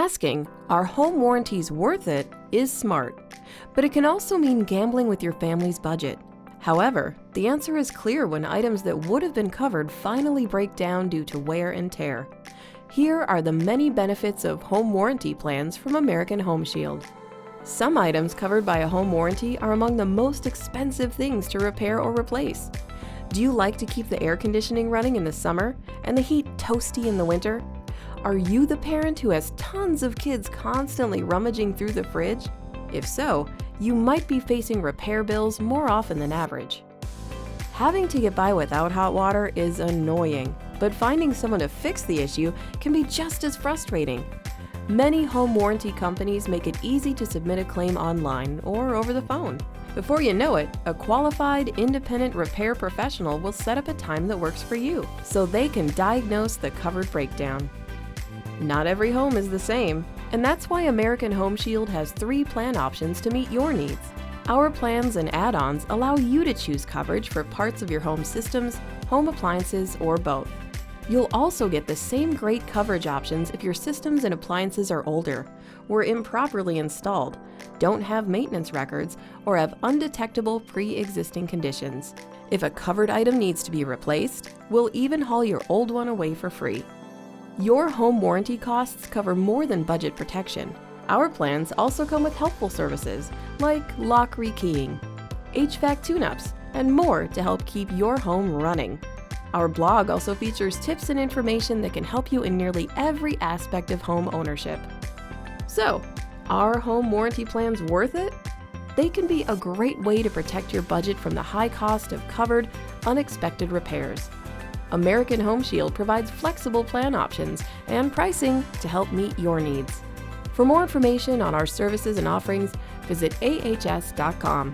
Asking, "Are home warranties worth it?" is smart, but it can also mean gambling with your family's budget. However, the answer is clear when items that would have been covered finally break down due to wear and tear. Here are the many benefits of home warranty plans from American Home Shield. Some items covered by a home warranty are among the most expensive things to repair or replace. Do you like to keep the air conditioning running in the summer and the heat toasty in the winter? Are you the parent who has tons of kids constantly rummaging through the fridge? If so, you might be facing repair bills more often than average. Having to get by without hot water is annoying, but finding someone to fix the issue can be just as frustrating. Many home warranty companies make it easy to submit a claim online or over the phone. Before you know it, a qualified, independent repair professional will set up a time that works for you, so they can diagnose the covered breakdown. Not every home is the same, and that's why American Home Shield has 3 plan options to meet your needs. Our plans and add-ons allow you to choose coverage for parts of your home systems, home appliances, or both. You'll also get the same great coverage options if your systems and appliances are older, were improperly installed, don't have maintenance records, or have undetectable pre-existing conditions. If a covered item needs to be replaced, we'll even haul your old one away for free. Your home warranty costs cover more than budget protection. Our plans also come with helpful services like lock rekeying, HVAC tune-ups, and more to help keep your home running. Our blog also features tips and information that can help you in nearly every aspect of home ownership. So, are home warranty plans worth it? They can be a great way to protect your budget from the high cost of covered, unexpected repairs. American Home Shield provides flexible plan options and pricing to help meet your needs. For more information on our services and offerings, visit ahs.com.